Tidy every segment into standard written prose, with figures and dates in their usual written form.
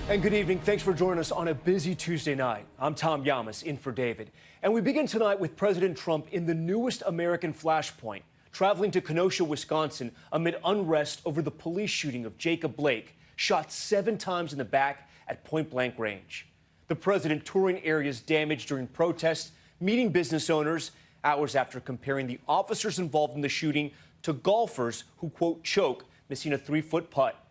And good evening. Thanks for joining us on a busy Tuesday night. I'm Tom Yamas, in for David. And we begin tonight with President Trump in the newest American flashpoint, traveling to Kenosha, Wisconsin, amid unrest over the police shooting of Jacob Blake, shot 7 times in the back at point-blank range. The president touring areas damaged during protests, meeting business owners, hours after comparing the officers involved in the shooting to golfers who, quote, choke, missing a 3-foot putt.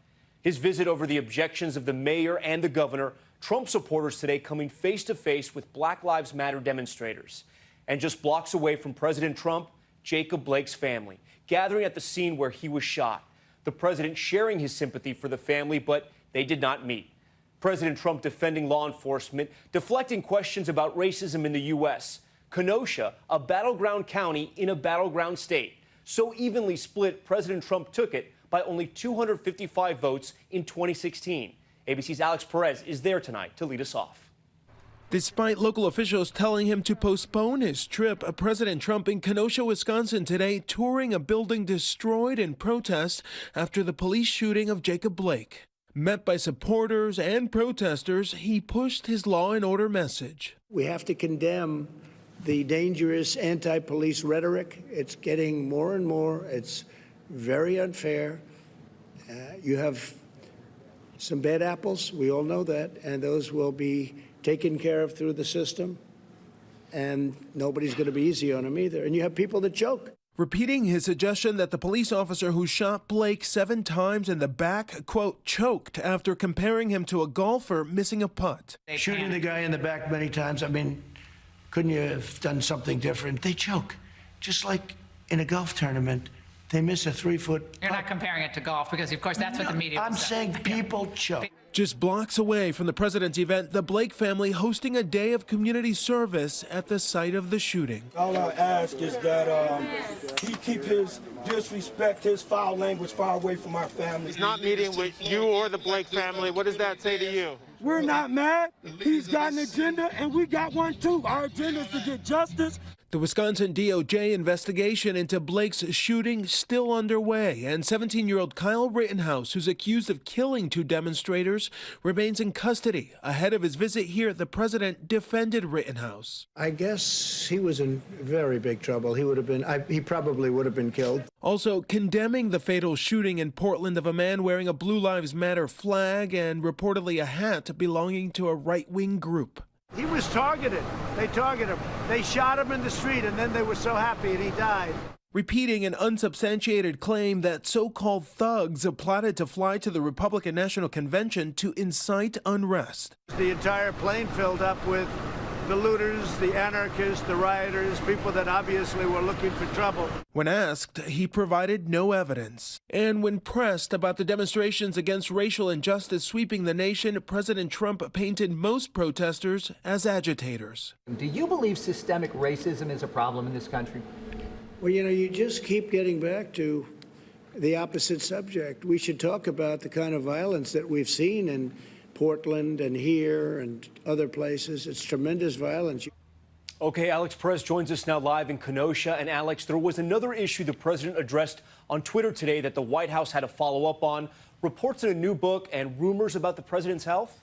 His visit over the objections of the mayor and the governor, Trump supporters today coming face-to-face with Black Lives Matter demonstrators. And just blocks away from President Trump, Jacob Blake's family, gathering at the scene where he was shot. The president sharing his sympathy for the family, but they did not meet. President Trump defending law enforcement, deflecting questions about racism in the U.S. Kenosha, a battleground county in a battleground state. So evenly split, President Trump took it by only 255 votes in 2016. ABC's Alex Perez is there tonight to lead us off. Despite local officials telling him to postpone his trip, President Trump in Kenosha, Wisconsin today, touring a building destroyed in protest after the police shooting of Jacob Blake. Met by supporters and protesters, he pushed his law and order message. We have to condemn the dangerous anti-police rhetoric. It's getting more and more. It's very unfair. You have some bad apples, we all know that, and those will be taken care of through the system, and nobody's going to be easy on them either. And you have people that choke. Repeating his suggestion that the police officer who shot Blake 7 times in the back, quote, choked after comparing him to a golfer missing a putt. Shooting the guy in the back many times, I mean, couldn't you have done something different? They choke, just like in a golf tournament. They miss a 3-foot. You're not comparing it to golf because, of course, that's what the media. I'm saying people choke. Just blocks away from the president's event, the Blake family hosting a day of community service at the site of the shooting. All I ask is that he keep his disrespect, his foul language far away from our family. He's not meeting with you or the Blake family. What does that say to you? We're not mad. He's got an agenda, and we got one too. Our agenda is to get justice. The Wisconsin DOJ investigation into Blake's shooting still underway, and 17-year-old Kyle Rittenhouse, who's accused of killing 2 demonstrators, remains in custody. Ahead of his visit here, the president defended Rittenhouse. I guess he was in very big trouble. He probably would have been killed. Also condemning the fatal shooting in Portland of a man wearing a Blue Lives Matter flag and reportedly a hat belonging to a right-wing group. He was targeted. They targeted him. They shot him in the street, and then they were so happy, and he died. Repeating an unsubstantiated claim that so-called thugs plotted to fly to the Republican National Convention to incite unrest. The entire plane filled up with the looters, the anarchists, the rioters, people that obviously were looking for trouble. When asked, he provided no evidence. And when pressed about the demonstrations against racial injustice sweeping the nation, President Trump painted most protesters as agitators. Do you believe systemic racism is a problem in this country? Well, you know, you just keep getting back to the opposite subject. We should talk about the kind of violence that we've seen in Portland and here and other places. It's tremendous violence. Okay, Alex Perez joins us now live in Kenosha. And Alex, there was another issue the president addressed on Twitter today that the White House had to follow up on. Reports in a new book and rumors about the president's health?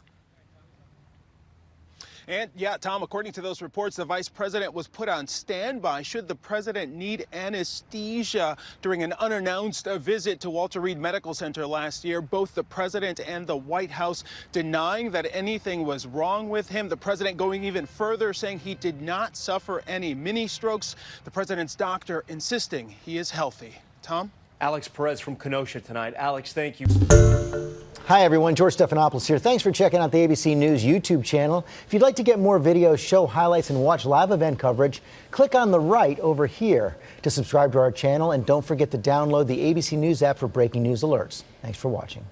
And yeah, Tom, according to those reports, the vice president was put on standby should the president need anesthesia during an unannounced visit to Walter Reed Medical Center last year. Both the president and the White House denying that anything was wrong with him. The president going even further, saying he did not suffer any mini strokes. The president's doctor insisting he is healthy. Tom? Alex Perez from Kenosha tonight. Alex, thank you. Hi, everyone. George Stephanopoulos here. Thanks for checking out the ABC News YouTube channel. If you'd like to get more videos, show highlights, and watch live event coverage, click on the right over here to subscribe to our channel. And don't forget to download the ABC News app for breaking news alerts. Thanks for watching.